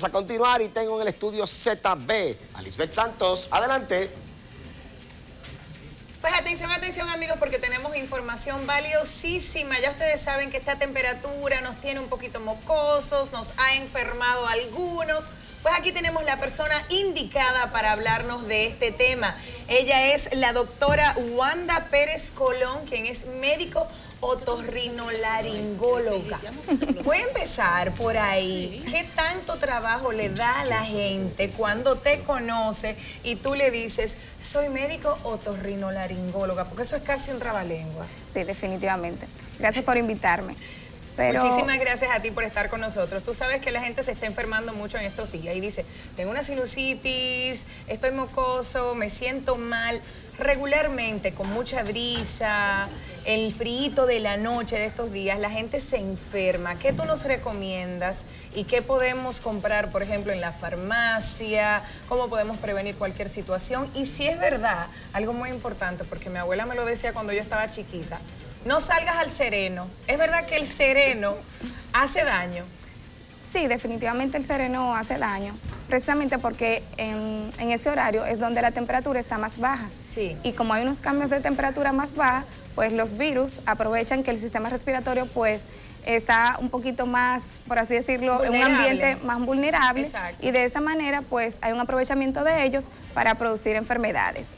A continuar y tengo en el estudio ZB a Lisbeth Santos. Adelante. Pues atención, atención amigos, porque tenemos información valiosísima. Ya ustedes saben que esta temperatura nos tiene un poquito mocosos, nos ha enfermado a algunos. Pues aquí tenemos la persona indicada para hablarnos de este tema. Ella es la doctora Wanda Pérez Colón, quien es médico otorrinolaringóloga. Voy a empezar por ahí. ¿Qué tanto trabajo le da a la gente cuando te conoce y tú le dices, soy médico otorrinolaringóloga? Porque eso es casi un trabalenguas. Sí, definitivamente. Gracias por invitarme. Pero... Muchísimas gracias a ti por estar con nosotros. Tú sabes que la gente se está enfermando mucho en estos días y dice, tengo una sinusitis, estoy mocoso, me siento mal. Regularmente, con mucha brisa, el frío de la noche de estos días, la gente se enferma. ¿Qué tú nos recomiendas y qué podemos comprar, por ejemplo, en la farmacia? ¿Cómo podemos prevenir cualquier situación? Y si es verdad, algo muy importante, porque mi abuela me lo decía cuando yo estaba chiquita, no salgas al sereno. ¿Es verdad que el sereno hace daño? Sí, definitivamente el sereno hace daño, precisamente porque en ese horario es donde la temperatura está más baja. Sí. Y como hay unos cambios de temperatura más baja, pues los virus aprovechan que el sistema respiratorio pues está un poquito más, por así decirlo, en un ambiente más vulnerable. Exacto. Y de esa manera pues hay un aprovechamiento de ellos para producir enfermedades.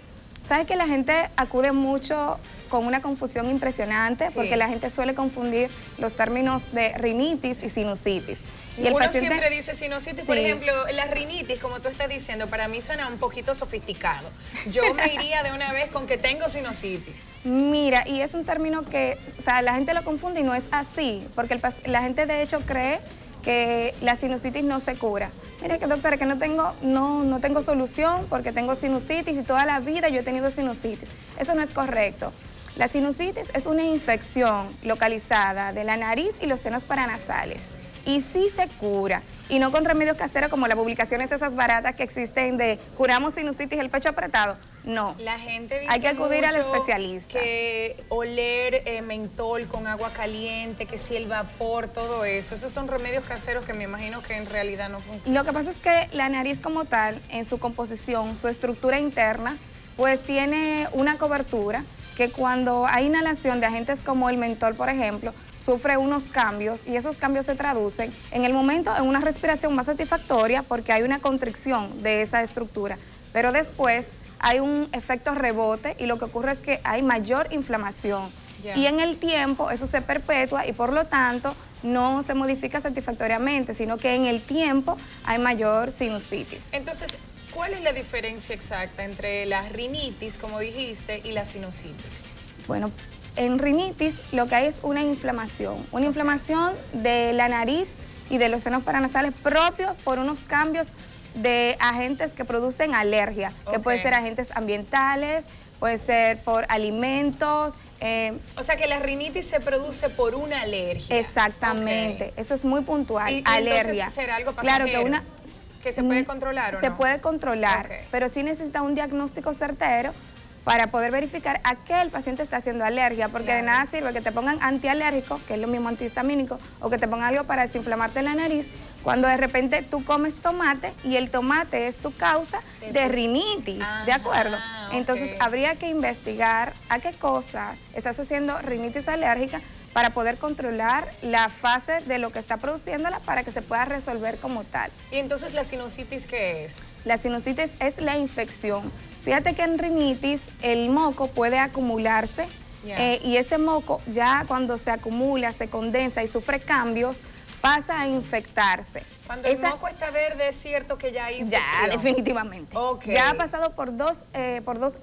¿Sabes que la gente acude mucho con una confusión impresionante? Sí. Porque la gente suele confundir los términos de rinitis y sinusitis. Y el Uno paciente siempre dice sinusitis, por Sí. ejemplo, la rinitis, como tú estás diciendo, para mí suena un poquito sofisticado. Yo me iría de una vez con que tengo sinusitis. Mira, y es un término que, o sea, la gente lo confunde y no es así, porque la gente de hecho cree que la sinusitis no se cura. Mire que doctora, que no tengo solución porque tengo sinusitis y toda la vida yo he tenido sinusitis. Eso no es correcto. La sinusitis es una infección localizada de la nariz y los senos paranasales. Y sí se cura, y no con remedios caseros como las publicaciones esas baratas que existen de curamos sinusitis, el pecho apretado. No. La gente dice hay que acudir al mucho especialista. que oler mentol con agua caliente, que si el vapor, todo eso. Esos son remedios caseros que me imagino que en realidad no funcionan. Lo que pasa es que la nariz como tal, en su composición, su estructura interna, pues tiene una cobertura que cuando hay inhalación de agentes como el mentol, por ejemplo, sufre unos cambios y esos cambios se traducen en el momento en una respiración más satisfactoria porque hay una constricción de esa estructura, pero después hay un efecto rebote y lo que ocurre es que hay mayor inflamación. Yeah. Y en el tiempo eso se perpetúa y por lo tanto no se modifica satisfactoriamente, sino que en el tiempo hay mayor sinusitis. Entonces, ¿cuál es la diferencia exacta entre la rinitis, como dijiste, y la sinusitis? Bueno, en rinitis lo que hay es una inflamación de la nariz y de los senos paranasales propios por unos cambios de agentes que producen alergia, que pueden ser agentes ambientales, puede ser por alimentos. O sea que la rinitis se produce por una alergia. Exactamente, eso es muy puntual, y alergia. Entonces será algo pasajero. Claro que se puede controlar o no. Se puede controlar, pero sí necesita un diagnóstico certero para poder verificar a qué el paciente está haciendo alergia, porque de nada sirve que te pongan antialérgico, que es lo mismo antihistamínico, o que te pongan algo para desinflamarte la nariz, cuando de repente tú comes tomate y el tomate es tu causa de rinitis, ¿de acuerdo? Entonces habría que investigar a qué cosa estás haciendo rinitis alérgica para poder controlar la fase de lo que está produciéndola para que se pueda resolver como tal. ¿Y entonces la sinusitis qué es? La sinusitis es la infección. Fíjate que en rinitis el moco puede acumularse y ese moco ya cuando se acumula, se condensa y sufre cambios, pasa a infectarse. Cuando el moco está verde es cierto que ya hay infección. Ya, definitivamente. Ya ha pasado por dos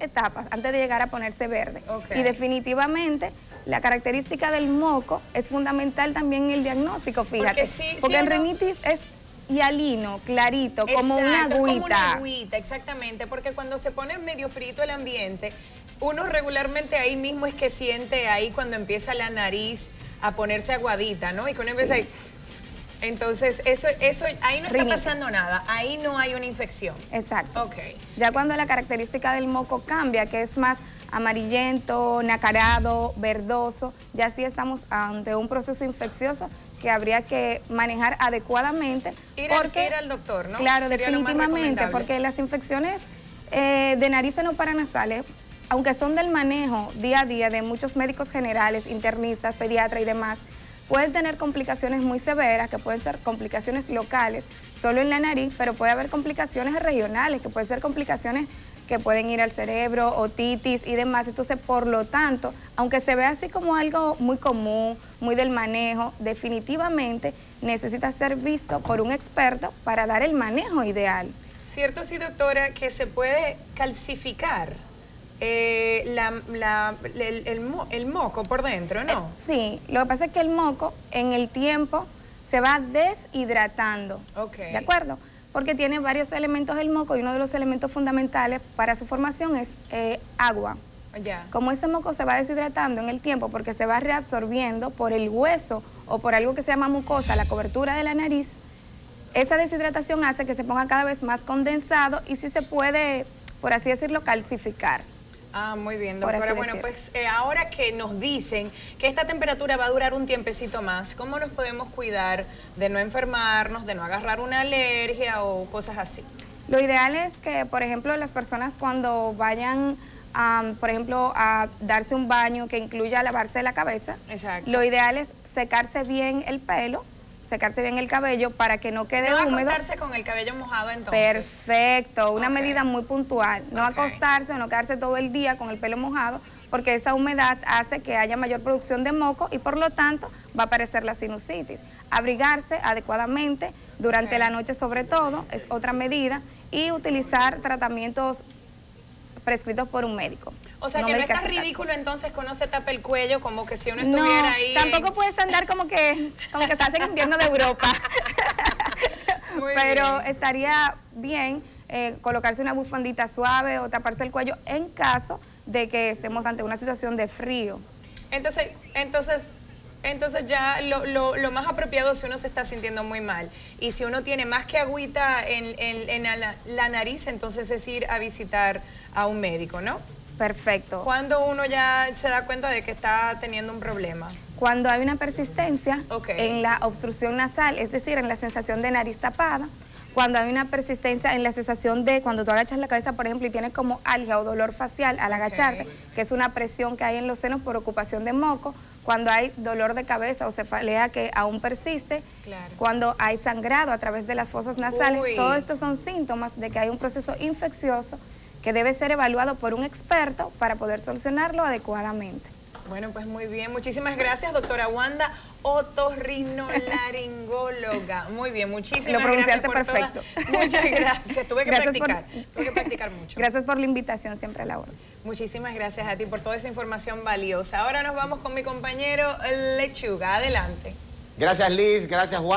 etapas antes de llegar a ponerse verde. Y definitivamente la característica del moco es fundamental también en el diagnóstico, fíjate. Porque el rinitis es hialino, clarito, como una agüita. Es como una agüita, exactamente, porque cuando se pone medio frito el ambiente, uno regularmente ahí mismo es que siente ahí cuando empieza la nariz a ponerse aguadita, ¿no? Y cuando empieza ahí... Entonces, eso ahí no está pasando nada, ahí no hay una infección. Exacto. Ya cuando la característica del moco cambia, que es más amarillento, nacarado, verdoso, ya sí estamos ante un proceso infeccioso que habría que manejar adecuadamente. Ir al doctor, ¿no? Claro, Sería lo más definitivamente, recomendable. porque las infecciones de nariz senoparanasales, aunque son del manejo día a día de muchos médicos generales, internistas, pediatras y demás, pueden tener complicaciones muy severas, que pueden ser complicaciones locales, solo en la nariz, pero puede haber complicaciones regionales, que pueden ser complicaciones que pueden ir al cerebro, otitis y demás. Entonces, por lo tanto, aunque se vea así como algo muy común, muy del manejo, definitivamente necesita ser visto por un experto para dar el manejo ideal. Cierto, sí, doctora, que se puede calcificar el moco por dentro, ¿no? Sí, lo que pasa es que el moco en el tiempo se va deshidratando, ¿de acuerdo? Porque tiene varios elementos el moco y uno de los elementos fundamentales para su formación es agua. Ya. Como ese moco se va deshidratando en el tiempo porque se va reabsorbiendo por el hueso o por algo que se llama mucosa, la cobertura de la nariz, esa deshidratación hace que se ponga cada vez más condensado y sí se puede, por así decirlo, calcificar. Ah, muy bien, doctora. Bueno, pues ahora que nos dicen que esta temperatura va a durar un tiempecito más, ¿cómo nos podemos cuidar de no enfermarnos, de no agarrar una alergia o cosas así? Lo ideal es que, por ejemplo, las personas cuando vayan, por ejemplo, a darse un baño que incluya lavarse la cabeza, exacto, lo ideal es secarse bien el pelo, secarse bien el cabello para que no quede húmedo. No acostarse con el cabello mojado entonces. Perfecto, una medida muy puntual. No acostarse o no quedarse todo el día con el pelo mojado porque esa humedad hace que haya mayor producción de moco y por lo tanto va a aparecer la sinusitis. Abrigarse adecuadamente durante la noche sobre todo es otra medida y utilizar tratamientos prescritos por un médico. O sea, que no es tan ridículo entonces que uno se tape el cuello como que si uno estuviera ahí. Tampoco puedes andar como que estás en invierno de Europa. Pero estaría bien colocarse una bufandita suave o taparse el cuello en caso de que estemos ante una situación de frío. Entonces ya lo más apropiado si uno se está sintiendo muy mal y si uno tiene más que agüita en la nariz, entonces es ir a visitar a un médico, ¿no? Perfecto. ¿Cuándo uno ya se da cuenta de que está teniendo un problema? Cuando hay una persistencia en la obstrucción nasal, es decir, en la sensación de nariz tapada. Cuando hay una persistencia en la sensación de cuando tú agachas la cabeza, por ejemplo, y tienes como algia o dolor facial al agacharte, que es una presión que hay en los senos por ocupación de moco. Cuando hay dolor de cabeza o cefalea que aún persiste. Claro. Cuando hay sangrado a través de las fosas nasales. Todos estos son síntomas de que hay un proceso infeccioso que debe ser evaluado por un experto para poder solucionarlo adecuadamente. Bueno, pues muy bien. Muchísimas gracias, doctora Wanda, otorrinolaringóloga. Muy bien, muchísimas gracias por perfecto. Muchas gracias. Tuve que practicar mucho. Gracias por la invitación, siempre a la hora. Muchísimas gracias a ti por toda esa información valiosa. Ahora nos vamos con mi compañero Lechuga. Adelante. Gracias, Liz. Gracias, Juan.